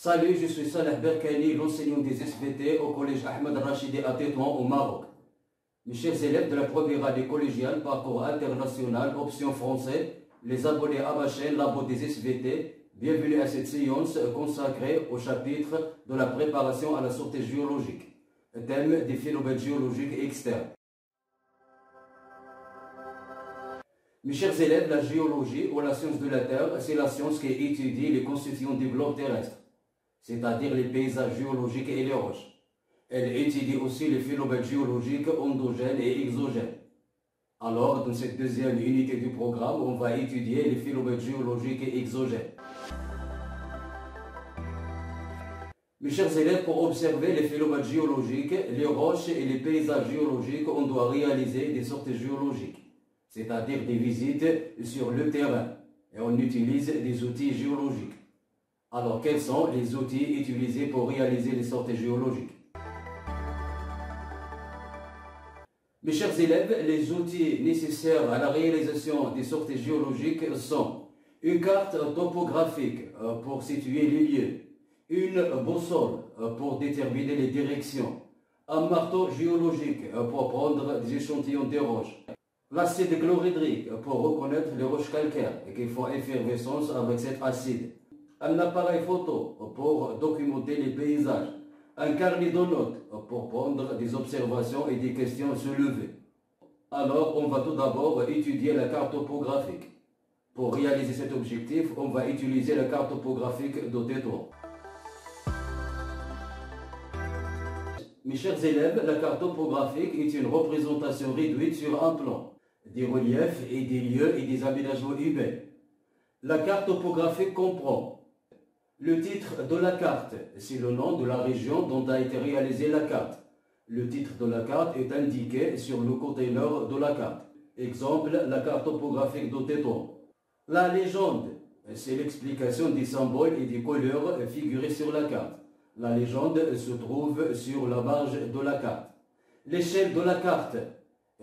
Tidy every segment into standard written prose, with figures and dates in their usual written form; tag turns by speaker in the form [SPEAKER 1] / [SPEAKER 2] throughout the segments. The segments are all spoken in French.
[SPEAKER 1] Salut, je suis Salah Berkani, l'enseignant des SVT au collège Ahmed Rachidi à Tétouan au Maroc. Mes chers élèves de la première année collégiale, parcours international, option français, les abonnés à ma chaîne Labo des SVT, bienvenue à cette séance consacrée au chapitre de la préparation à la sortie géologique, thème des phénomènes géologiques externes. Mes chers élèves, la géologie ou la science de la Terre, c'est la science qui étudie les constituants du globe terrestre, c'est-à-dire les paysages géologiques et les roches. Elle étudie aussi les phénomènes géologiques endogènes et exogènes. Alors, dans cette deuxième unité du programme, on va étudier les phénomènes géologiques et exogènes. Mes chers élèves, pour observer les phénomènes géologiques, les roches et les paysages géologiques, on doit réaliser des sorties géologiques, c'est-à-dire des visites sur le terrain, et on utilise des outils géologiques. Alors, quels sont les outils utilisés pour réaliser les sorties géologiques? Mes chers élèves, les outils nécessaires à la réalisation des sorties géologiques sont une carte topographique pour situer les lieux, une boussole pour déterminer les directions, un marteau géologique pour prendre des échantillons de roches, l'acide chlorhydrique pour reconnaître les roches calcaires et qui font effervescence avec cet acide, un appareil photo pour documenter les paysages, un carnet de notes pour prendre des observations et des questions soulevées. Alors, on va tout d'abord étudier la carte topographique. Pour réaliser cet objectif, on va utiliser la carte topographique de Tétouan. Mes chers élèves, la carte topographique est une représentation réduite sur un plan, des reliefs et des lieux et des aménagements humains. La carte topographique comprend le titre de la carte, c'est le nom de la région dont a été réalisée la carte. Le titre de la carte est indiqué sur le côté nord de la carte. Exemple, la carte topographique de Tétouan. La légende, c'est l'explication des symboles et des couleurs figurés sur la carte. La légende se trouve sur la marge de la carte. L'échelle de la carte,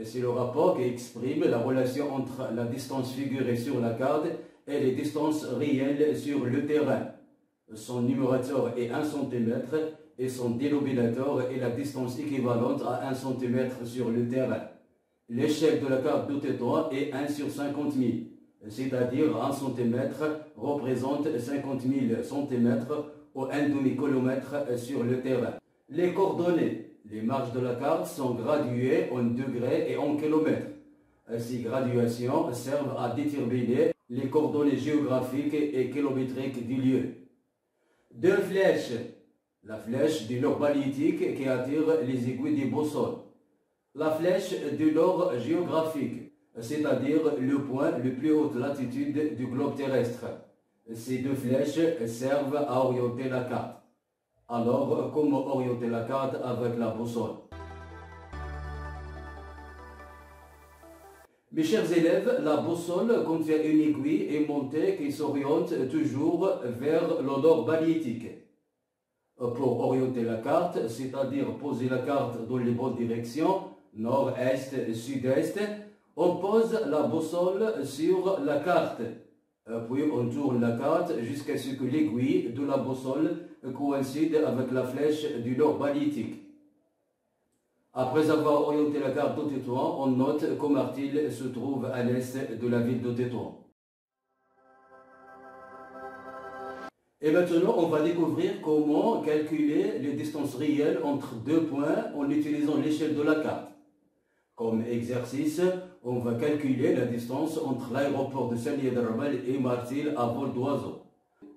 [SPEAKER 1] c'est le rapport qui exprime la relation entre la distance figurée sur la carte et les distances réelles sur le terrain. Son numérateur est 1 cm et son dénominateur est la distance équivalente à 1 cm sur le terrain. L'échelle de la carte de Tétouan est 1 sur 50 000, c'est-à-dire 1 cm représente 50 000 cm ou 1 demi-kilomètre sur le terrain. Les coordonnées, les marges de la carte sont graduées en degrés et en kilomètres. Ces graduations servent à déterminer les coordonnées géographiques et kilométriques du lieu. Deux flèches. La flèche du nord balitique qui attire les aiguilles des boussoles. La flèche du nord géographique, c'est-à-dire le point le plus haute latitude du globe terrestre. Ces deux flèches servent à orienter la carte. Alors, comment orienter la carte avec la boussole? Mes chers élèves, la boussole contient une aiguille aimantée qui s'oriente toujours vers le nord balitique. Pour orienter la carte, c'est-à-dire poser la carte dans les bonnes directions, nord-est, sud-est, on pose la boussole sur la carte. Puis on tourne la carte jusqu'à ce que l'aiguille de la boussole coïncide avec la flèche du nord balitique. Après avoir orienté la carte de Tétouan, on note qu'Omartil se trouve à l'est de la ville de Tétouan. Et maintenant, on va découvrir comment calculer les distances réelles entre deux points en utilisant l'échelle de la carte. Comme exercice, on va calculer la distance entre l'aéroport de Sali Darbel et Martil à vol d'oiseau.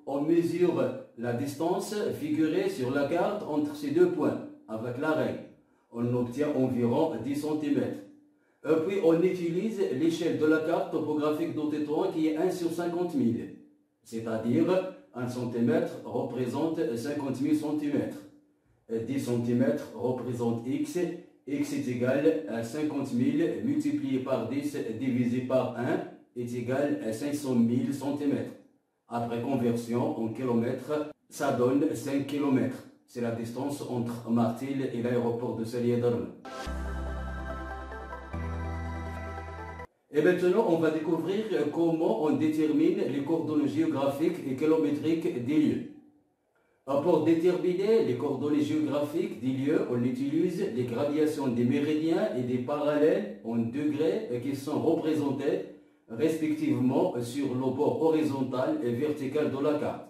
[SPEAKER 1] On mesure la distance figurée sur la carte entre ces deux points avec la règle. On obtient environ 10 cm. Puis on utilise l'échelle de la carte topographique de Tétouan qui est 1 sur 50 000, c'est-à-dire 1 cm représente 50 000 cm. 10 cm représente x, x est égal à 50 000 multiplié par 10 divisé par 1 est égal à 500 000 cm. Après conversion en kilomètres, ça donne 5 km. C'est la distance entre Martil et l'aéroport de Sali Darbel. Et maintenant, on va découvrir comment on détermine les coordonnées géographiques et kilométriques des lieux. Pour déterminer les coordonnées géographiques des lieux, on utilise les gradations des méridiens et des parallèles en degrés qui sont représentés respectivement sur le bord horizontal et vertical de la carte.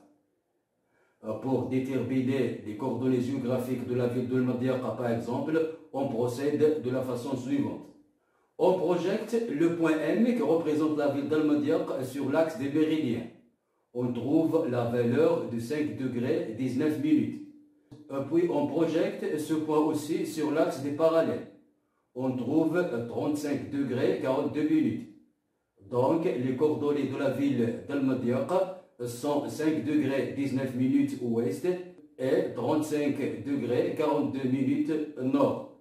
[SPEAKER 1] Pour déterminer les coordonnées géographiques de la ville de Madiaqa, par exemple, on procède de la façon suivante. On projette le point M qui représente la ville d'Al-Madiaq sur l'axe des méridiens. On trouve la valeur de 5 degrés 19 minutes. Puis on projette ce point aussi sur l'axe des parallèles. On trouve 35 degrés 42 minutes. Donc les coordonnées de la ville d'Al-Madiaq sont 5 degrés 19 minutes ouest et 35 degrés 42 minutes nord.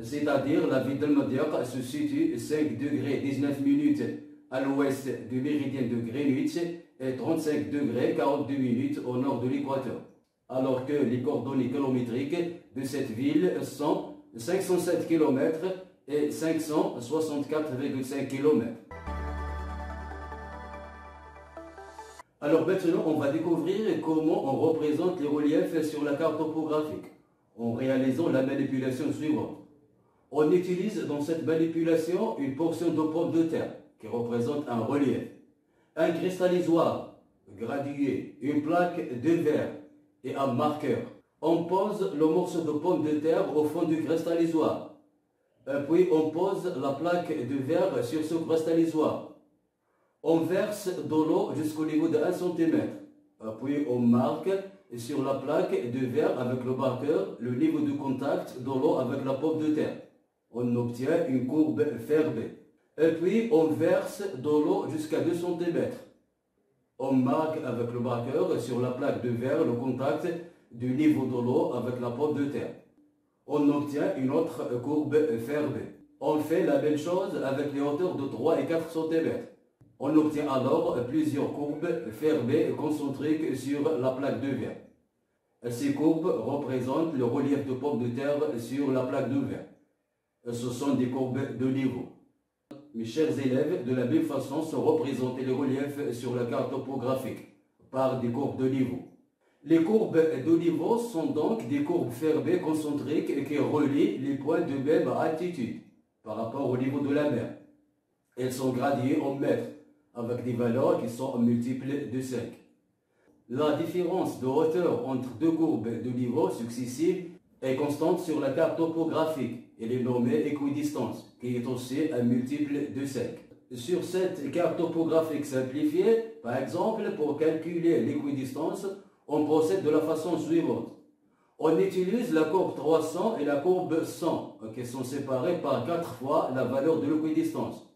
[SPEAKER 1] C'est-à-dire la ville d'Al-Madiaq se situe 5 degrés 19 minutes à l'ouest du méridien de Greenwich et 35 degrés 42 minutes au nord de l'équateur. Alors que les coordonnées kilométriques de cette ville sont 507 km et 564,5 km. Alors maintenant, on va découvrir comment on représente les reliefs sur la carte topographique en réalisant la manipulation suivante. On utilise dans cette manipulation une portion de pomme de terre qui représente un relief, un cristallisoire gradué, une plaque de verre et un marqueur. On pose le morceau de pomme de terre au fond du cristallisoire. Puis on pose la plaque de verre sur ce cristallisoire. On verse de l'eau jusqu'au niveau de 1 cm. Puis on marque sur la plaque de verre avec le marqueur le niveau de contact de l'eau avec la pomme de terre. On obtient une courbe fermée. Et puis on verse de l'eau jusqu'à 2 cm. On marque avec le marqueur sur la plaque de verre le contact du niveau de l'eau avec la pomme de terre. On obtient une autre courbe fermée. On fait la même chose avec les hauteurs de 3 et 4 cm. On obtient alors plusieurs courbes fermées concentriques sur la plaque de verre. Ces courbes représentent le relief de pomme de terre sur la plaque de verre. Ce sont des courbes de niveau. Mes chers élèves, de la même façon sont représentés les reliefs sur la carte topographique par des courbes de niveau. Les courbes de niveau sont donc des courbes fermées concentriques qui relient les points de même altitude par rapport au niveau de la mer. Elles sont gradées en mètres avec des valeurs qui sont en multiples de 5. La différence de hauteur entre deux courbes de niveau successives est constante sur la carte topographique. Elle est nommée équidistance, qui est aussi un multiple de 5. Sur cette carte topographique simplifiée, par exemple, pour calculer l'équidistance, on procède de la façon suivante. On utilise la courbe 300 et la courbe 100, qui sont séparées par 4 fois la valeur de l'équidistance.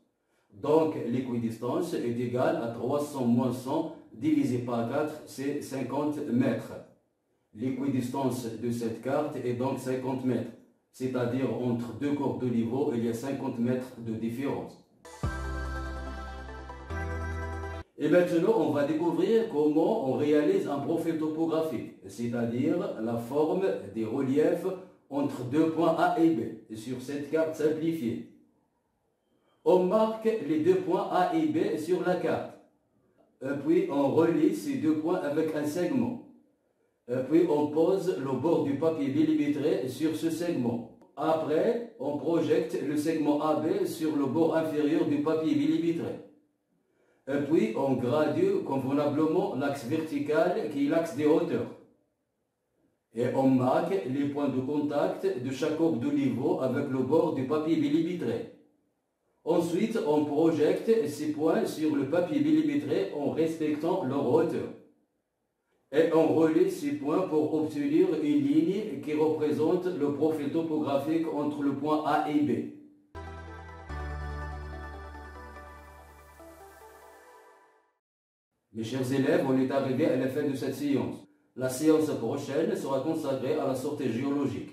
[SPEAKER 1] Donc l'équidistance est égale à 300 moins 100 divisé par 4, c'est 50 mètres. L'équidistance de cette carte est donc 50 mètres. C'est-à-dire entre deux courbes de niveau, il y a 50 mètres de différence. Et maintenant, on va découvrir comment on réalise un profil topographique, c'est-à-dire la forme des reliefs entre deux points A et B sur cette carte simplifiée. On marque les deux points A et B sur la carte. Puis on relie ces deux points avec un segment. Puis on pose le bord du papier millimétré sur ce segment. Après, on projette le segment AB sur le bord inférieur du papier millimétré. Puis on gradue convenablement l'axe vertical qui est l'axe des hauteurs. Et on marque les points de contact de chaque courbe de niveau avec le bord du papier millimétré. Ensuite, on projette ces points sur le papier millimétré en respectant leur hauteur. Et on relie ces points pour obtenir une ligne qui représente le profil topographique entre le point A et B. Mes chers élèves, on est arrivé à la fin de cette séance. La séance prochaine sera consacrée à la sortie géologique,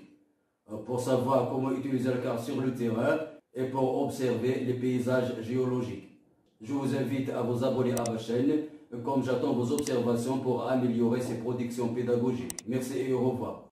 [SPEAKER 1] pour savoir comment utiliser la carte sur le terrain et pour observer les paysages géologiques. Je vous invite à vous abonner à ma chaîne, comme j'attends vos observations pour améliorer ces productions pédagogiques. Merci et au revoir.